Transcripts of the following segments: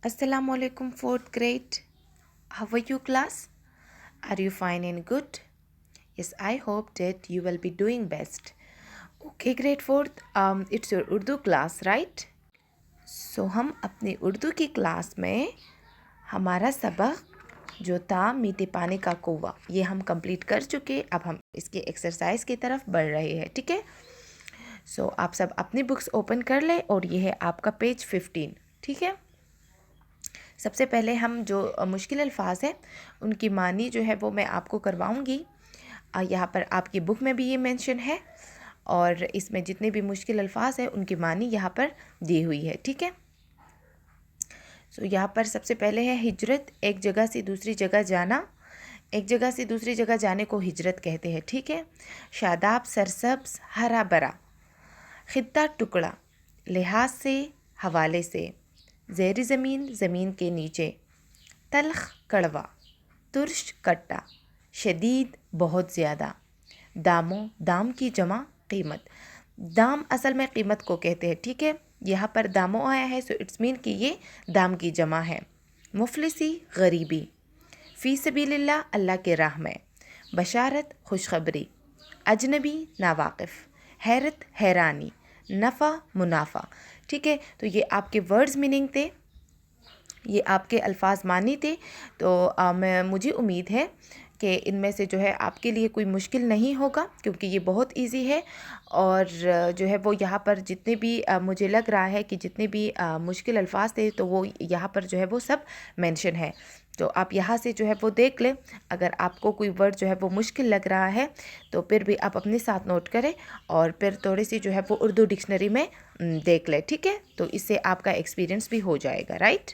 Assalamu alaikum, fourth grade. How are you, class? Are you fine and good? Yes, I hope that you will be doing best. Okay, grade fourth. It's your Urdu class, right? So हम अपनी उर्दू की class में हमारा सबक जो था मीठे पानी का कौवा ये हम कंप्लीट कर चुके। अब हम इसके एक्सरसाइज की तरफ बढ़ रहे हैं, ठीक है। सो आप सब अपनी बुक्स ओपन कर लें और ये है आपका पेज 15, ठीक है। सबसे पहले हम जो मुश्किल अल्फाज हैं उनकी मानी जो है वो मैं आपको करवाऊँगी। यहाँ पर आपकी बुक में भी ये मेंशन है और इसमें जितने भी मुश्किल अल्फाज हैं उनकी मानी यहाँ पर दी हुई है, ठीक है। सो यहाँ पर सबसे पहले है हिजरत, एक जगह से दूसरी जगह जाना। एक जगह से दूसरी जगह जाने को हिजरत कहते हैं, ठीक है। शादाब, सरसब्ज, हरा भरा। खित्ता, टुकड़ा। लिहाज से, हवाले से। ज़ेर ज़मीन, ज़मीन के नीचे। तल्ख, कड़वा। तुर्श, खट्टा। शदीद, बहुत ज़्यादा। दामो, दाम की जमा, कीमत। दाम असल में कीमत को कहते हैं, ठीक है। यहाँ पर दामो आया है सो इट्स मीन कि ये दाम की जमा है। मुफलिसी, गरीबी। फ़ी सबीलिल्लाह, अल्लाह के राह में। बशारत, खुशखबरी। अजनबी, नावाकिफ़। हैरत, हैरानी। नफ़ा, मुनाफा, ठीक है। तो ये आपके वर्ड्स मीनिंग थे, ये आपके अल्फाज मानी थे। तो मुझे उम्मीद है कि इनमें से जो है आपके लिए कोई मुश्किल नहीं होगा क्योंकि ये बहुत इजी है। और जो है वो यहाँ पर जितने भी मुझे लग रहा है कि जितने भी मुश्किल अल्फाज थे तो वो यहाँ पर जो है वो सब मेंशन है। तो आप यहाँ से जो है वो देख लें। अगर आपको कोई वर्ड जो है वो मुश्किल लग रहा है तो फिर भी आप अपने साथ नोट करें और फिर थोड़ी सी जो है वो उर्दू डिक्शनरी में देख लें, ठीक है। तो इससे आपका एक्सपीरियंस भी हो जाएगा, right.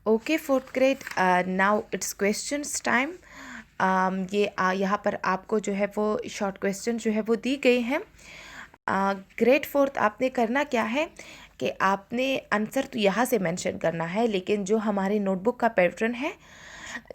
Okay fourth grade, now it's questions time. ये यहाँ पर आपको जो है वो शॉर्ट क्वेश्चन जो है वो दी गई हैं। ग्रेड फोर्थ आपने करना क्या है कि आपने आंसर तो यहाँ से मेंशन करना है, लेकिन जो हमारी नोटबुक का पैटर्न है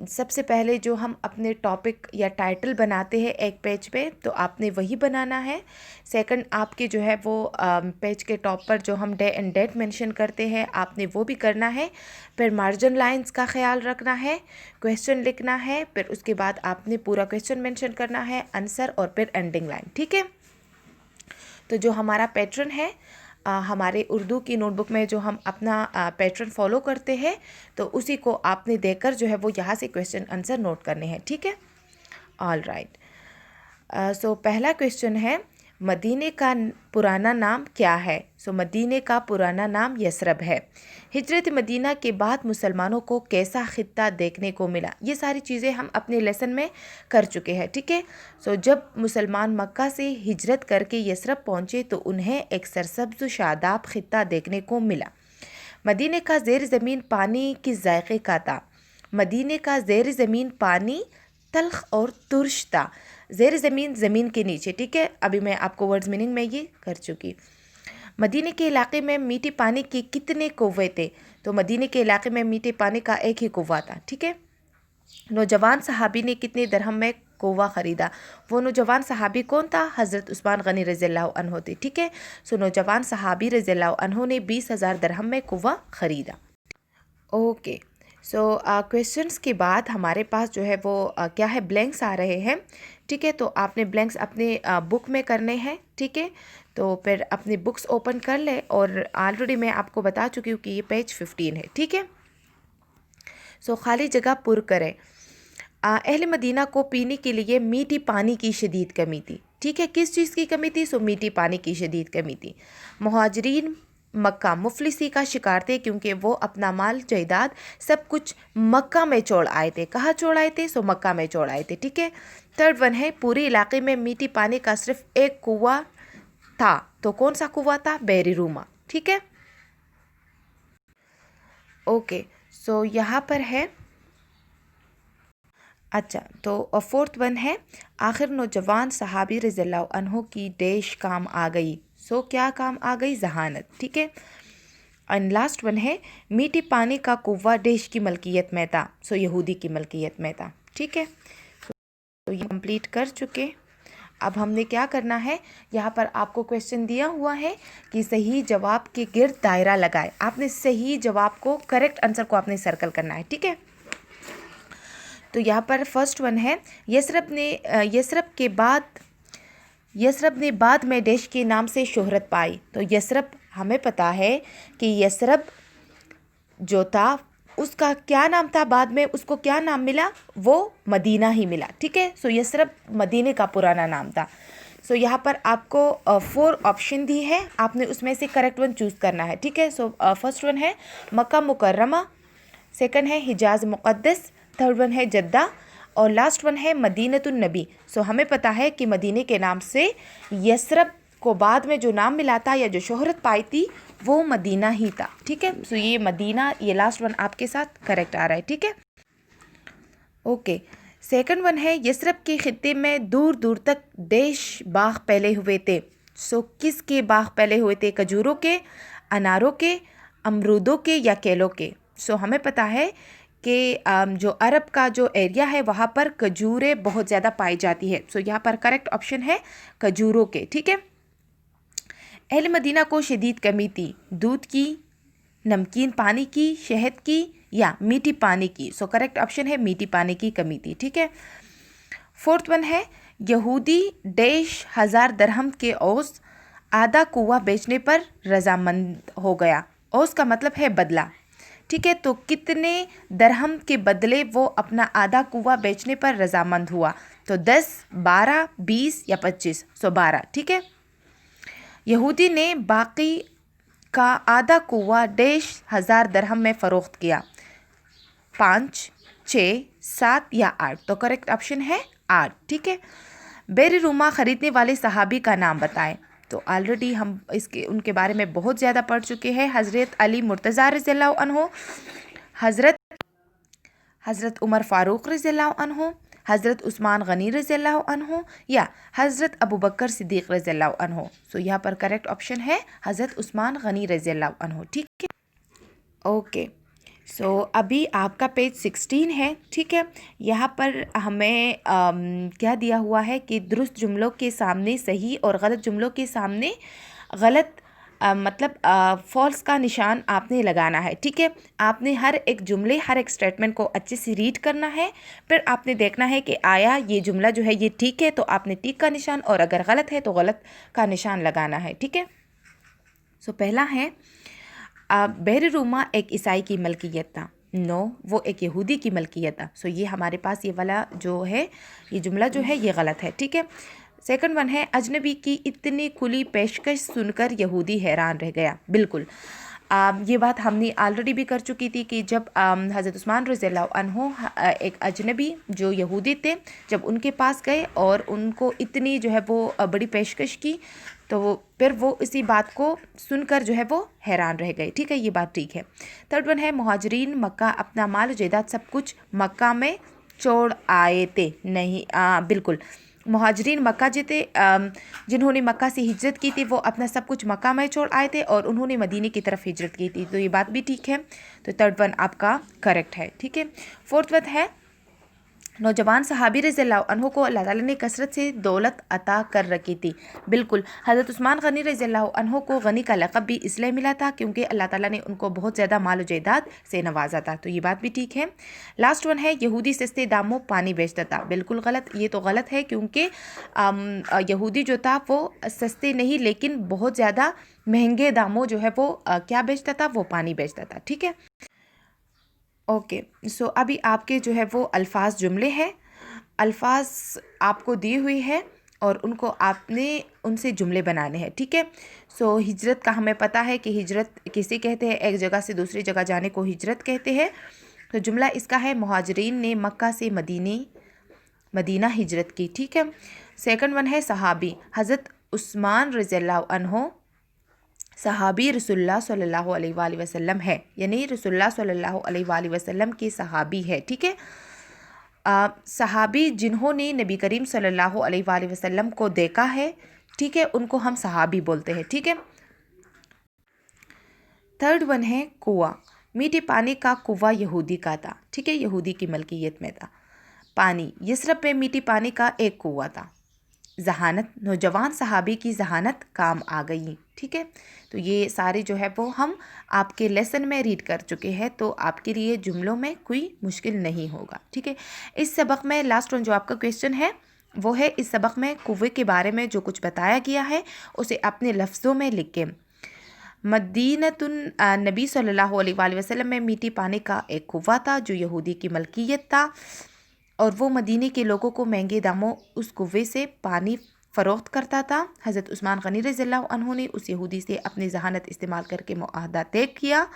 सबसे पहले जो हम अपने टॉपिक या टाइटल बनाते हैं एक पेज पे तो आपने वही बनाना है। सेकंड आपके जो है वो पेज के टॉप पर जो हम डे एंड डेट मेंशन करते हैं आपने वो भी करना है। फिर मार्जिन लाइंस का ख्याल रखना है, क्वेश्चन लिखना है, फिर उसके बाद आपने पूरा क्वेश्चन मेंशन करना है, आंसर और फिर एंडिंग लाइन, ठीक है। तो जो हमारा पैटर्न है हमारे उर्दू की नोटबुक में जो हम अपना पैटर्न फॉलो करते हैं तो उसी को आपने देखकर जो है वो यहाँ से क्वेश्चन आंसर नोट करने हैं, ठीक है। All right. सो पहला क्वेश्चन है मदीने का पुराना नाम क्या है। सो मदीने का पुराना नाम यसरब है। हिजरत मदीना के बाद मुसलमानों को कैसा खित्ता देखने को मिला। ये सारी चीज़ें हम अपने लेसन में कर चुके हैं, ठीक है। सो जब मुसलमान मक्का से हिजरत करके यसरब पहुँचे तो उन्हें एक सरसब्ज शादाब खित्ता देखने को मिला। मदीने का ज़ेर ज़मीन पानी किस जायके का था। मदीने का ज़ेर ज़मीन पानी तल्ख और तुर्श था। ज़ेर ज़मीन, ज़मीन के नीचे, ठीक है। अभी मैं आपको वर्ड्स मीनिंग में ये कर चुकी। मदीने के इलाके में मीठे पानी के कितने कौवे थे। तो मदीने के इलाके में मीठे पानी का एक ही कौवा था, ठीक है। नौजवान सहाबी ने कितने दरहम में कौवा ख़रीदा। वो नौजवान सहाबी कौन था, हज़रत उस्मान गनी रज़ियल्लाहु अन्हु थे, ठीक है। सो नौजवान सहाबी रज़ियल्लाहु अन्हु ने 20,000 दरहम में कौवा ख़रीदा। ओके। सो क्वेश्चंस के बाद हमारे पास जो है वो क्या है ब्लैंक्स आ रहे हैं, ठीक है। तो आपने ब्लैंक्स अपने बुक में करने हैं, ठीक है। तो फिर अपनी बुक्स ओपन कर ले और ऑलरेडी मैं आपको बता चुकी हूँ कि ये पेज 15 है, ठीक है। सो खाली जगह पुर करें। अहले मदीना को पीने के लिए मीठी पानी की शदीद कमी थी, ठीक है। किस चीज़ की कमी थी। सो मीठी पानी की शदीद कमी थी। मुहाजिरीन मक्का मुफलिसी का शिकार थे क्योंकि वो अपना माल जायदाद सब कुछ मक्का में छोड़ आए थे। कहाँ छोड़ आए थे। सो मक्का में छोड़ आए थे, ठीक है। थर्ड वन है पूरे इलाके में मीठी पानी का सिर्फ एक कुआं था। तो कौन सा कुआं था, बेरी रूमा, ठीक है। ओके। सो यहाँ पर है अच्छा। तो फोर्थ वन है आखिर नौजवान सहाबी रज़ियल्लाहु अन्हु की डैश काम आ गई। सो क्या काम आ गई, जहानत, ठीक है। एंड लास्ट वन है मीठी पानी का कुआं डैश की मलकियत में था। सो यहूदी की मलकियत में था, ठीक है। तो ये कंप्लीट कर चुके। अब हमने क्या करना है, यहाँ पर आपको क्वेश्चन दिया हुआ है कि सही जवाब के गिर्द दायरा लगाए। आपने सही जवाब को, करेक्ट आंसर को आपने सर्कल करना है, ठीक है। तो यहाँ पर फर्स्ट वन है, यसरब ने बाद में डैश के नाम से शोहरत पाई। तो यसरब, हमें पता है कि यसरब जो था उसका क्या नाम था, बाद में उसको क्या नाम मिला, वो मदीना ही मिला, ठीक है। सो यसरब मदीने का पुराना नाम था। सो यहाँ पर आपको 4 ऑप्शन दी है, आपने उसमें से करेक्ट वन चूज़ करना है, ठीक है। सो फर्स्ट वन है मक्का मुकर्रमा, सेकंड है हिजाज मुक़द्दस, थर्ड वन है जद्दा और लास्ट वन है मदीनतुन नबी। सो हमें पता है कि मदीने के नाम से यसरब को बाद में जो नाम मिला था या जो शोहरत पाई थी वो मदीना ही था, ठीक है। सो ये मदीना, ये लास्ट वन आपके साथ करेक्ट आ रहा है, ठीक है। ओके, सेकंड वन है यसरब के खित्ते में दूर दूर तक देश बाग फैले हुए थे। सो किसके बाग फैले हुए थे, खजूरों के, अनारों के, अमरूदों के या केलों के। सो हमें पता है कि जो अरब का जो एरिया है वहाँ पर खजूरें बहुत ज़्यादा पाई जाती है। सो यहाँ पर करेक्ट ऑप्शन है खजूरों के, ठीक है। अहले मदीना को शदीद कमी थी, दूध की, नमकीन पानी की, शहद की या मीठी पानी की। सो करेक्ट ऑप्शन है मीठी पानी की कमी थी, ठीक है। फोर्थ वन है यहूदी डैश 1000 दरहम के औस आधा कुआ बेचने पर रजामंद हो गया। औस का मतलब है बदला, ठीक है। तो कितने दरहम के बदले वो अपना आधा कुआ बेचने पर रजामंद हुआ। तो 10, 12, 20 या 25। सो 12, ठीक है। यहूदी ने बाकी का आधा कुआ डैश 1000 दरहम में फ़रोख्त किया, 5, 6, 7 या 8। तो करेक्ट ऑप्शन है 8, ठीक है। बेररूमा ख़रीदने वाले सहाबी का नाम बताएं। तो ऑलरेडी हम उनके बारे में बहुत ज़्यादा पढ़ चुके हैं। हज़रत अली मुर्तज़ा रज़ियल्लाहु अन्हु, हज़रत उमर फ़ारूक रज़ियल्लाहु अन्हु, हज़रत उस्मान गनी रज़ियल्लाहु अन्हु या हज़रत अबू बकर सिद्दीक़ रज़ियल्लाहु अन्हु। सो यहाँ पर करेक्ट ऑप्शन है हज़रत उस्मान गनी रज़ियल्लाहु अन्हु, ठीक है। ओके, सो अभी आपका पेज 16 है, ठीक है। यहाँ पर हमें क्या दिया हुआ है कि दुरुस्त जुमलों के सामने सही और गलत जुमलों के सामने गलत मतलब फॉल्स का निशान आपने लगाना है, ठीक है। आपने हर एक जुमले, हर एक स्टेटमेंट को अच्छे से रीड करना है, फिर आपने देखना है कि आया ये जुमला जो है ये ठीक है, तो आपने टिक का निशान, और अगर गलत है तो गलत का निशान लगाना है, ठीक है। सो पहला है बेररूमा एक ईसाई की मलकियत था। नो, वो एक यहूदी की मलकियत था। सो ये हमारे पास ये वाला जो है, ये जुमला जो है ये गलत है, ठीक है। सेकंड वन है अजनबी की इतनी खुली पेशकश सुनकर यहूदी हैरान रह गया। बिल्कुल, ये बात हमने ऑलरेडी भी कर चुकी थी कि जब हज़रत उस्मान रज़ियल्लाहु अन्हु एक अजनबी जो यहूदी थे, जब उनके पास गए और उनको इतनी जो है वो बड़ी पेशकश की, तो फिर वो इसी बात को सुनकर जो है वो हैरान रह गए, ठीक है। ये बात ठीक है। थर्ड वन है मुहाजिरीन मक्का अपना माल जायदाद सब कुछ मक्का में छोड़ आए थे। नहीं, बिल्कुल, मुहाजिरीन मक्का जीते, जिन्होंने मक्का से हिजरत की थी वो अपना सब कुछ मक्का में छोड़ आए थे और उन्होंने मदीने की तरफ हिजरत की थी। तो ये बात भी ठीक है। तो थर्ड वन आपका करेक्ट है, ठीक है। फोर्थ वन है नौजवान सहाबी रज़ियल्लाहु अन्हु को अल्लाह ताला ने कसरत से दौलत अता कर रखी थी। बिल्कुल, हज़रत उस्मान गनी रज़ियल्लाहु अन्हु को गनी का लक़ब भी इसलिए मिला था क्योंकि अल्लाह ताला ने उनको बहुत ज़्यादा माल जायदाद से नवाजा था। तो ये बात भी ठीक है। लास्ट वन है यहूदी सस्ते दामों पानी बेचता था। बिल्कुल गलत, ये तो गलत है क्योंकि यहूदी जो था वो सस्ते नहीं लेकिन बहुत ज़्यादा महंगे दामों जो है वो क्या बेचता था, वो पानी बेचता था, ठीक है। ओके, सो अभी आपके जो है वो अल्फाज जुमले हैं, अल्फाज आपको दी हुई है और उनको आपने उनसे जुमले बनाने हैं, ठीक है। सो हिजरत का हमें पता है कि हिजरत किसे कहते हैं, एक जगह से दूसरी जगह जाने को हिजरत कहते हैं। तो जुमला इसका है मुहाजिरीन ने मक्का से मदीना हिजरत की, ठीक है। सेकंड वन है सहाबी, हज़रत उस्मान रज़ियल्लाहु अन्हु सहाबी रसूलुल्लाह सल्लल्लाहु अलैहि वसल्लम है, यानी रसूलुल्लाह सल्लल्लाहु अलैहि वसल्लम के सहाबी है, ठीक है। सहाबी जिन्होंने नबी करीम सल्लल्लाहु अलैहि वसल्लम को देखा है, ठीक है, उनको हम सहाबी बोलते हैं, ठीक है। थर्ड वन है कुआं, मीठे पानी का कुआं यहूदी का था, ठीक है, यहूदी की मलकियत में था। पानी, यसरब में मीठे पानी का एक कुआं था। जहानत, नौजवान सहाबी की जहानत काम आ गई। ठीक है, तो ये सारे जो है वो हम आपके लेसन में रीड कर चुके हैं, तो आपके लिए जुमलों में कोई मुश्किल नहीं होगा। ठीक है, इस सबक में लास्ट वन जो आपका क्वेश्चन है वो है, इस सबक में कुएं के बारे में जो कुछ बताया गया है उसे अपने लफ्ज़ों में लिख के। मदीनतुन नबी सल्लल्लाहु अलैहि वसल्लम में मीठी पानी का एक कुआं था जो यहूदी की मलकियत था, और वो मदीने के लोगों को महंगे दामों उस कुएं से पानी फ़रोख्त करता था। हज़रत उस्मान गनी रज़ियल्लाहु अन्हु ने उस यहूदी से अपनी जहानत इस्तेमाल करके मुआहदा तय किया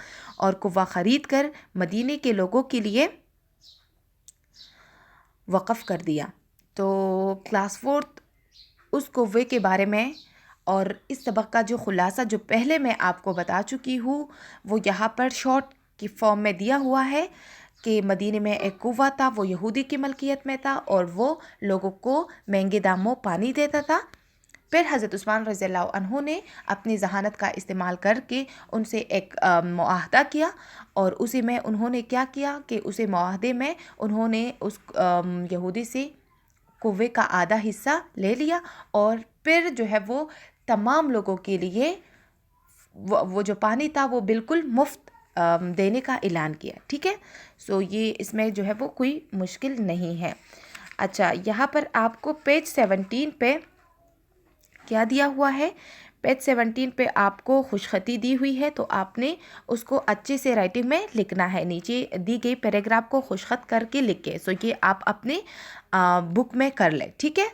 और कुआं ख़रीद कर मदीने के लोगों के लिए वक़फ़ कर दिया। तो क्लास फोर्थ उस कुएं के बारे में और इस सबक का जो खुलासा जो पहले मैं आपको बता चुकी हूँ वो यहाँ पर शॉर्ट की फॉर्म में दिया हुआ है कि मदीने में एक कुआं था, वो यहूदी की मलकियत में था और वो लोगों को महंगे दामों पानी देता था। फिर हज़रत उस्मान रज़ियल्लाहु अन्हु ने अपनी जहानत का इस्तेमाल करके उनसे एक मुआहदा किया, और उसी में उन्होंने क्या किया कि उसे मुआहदे में उन्होंने उस यहूदी से कुएं का आधा हिस्सा ले लिया, और फिर जो है वो तमाम लोगों के लिए वो जो पानी था वो बिल्कुल मुफ्त देने का ऐलान किया। ठीक है, सो ये इसमें जो है वो कोई मुश्किल नहीं है। अच्छा, यहाँ पर आपको पेज 17 पे क्या दिया हुआ है, पेज 17 पे आपको खुशखती दी हुई है, तो आपने उसको अच्छे से राइटिंग में लिखना है। नीचे दी गई पैराग्राफ को खुशखत करके लिख के, सो ये आप अपने बुक में कर लें। ठीक है।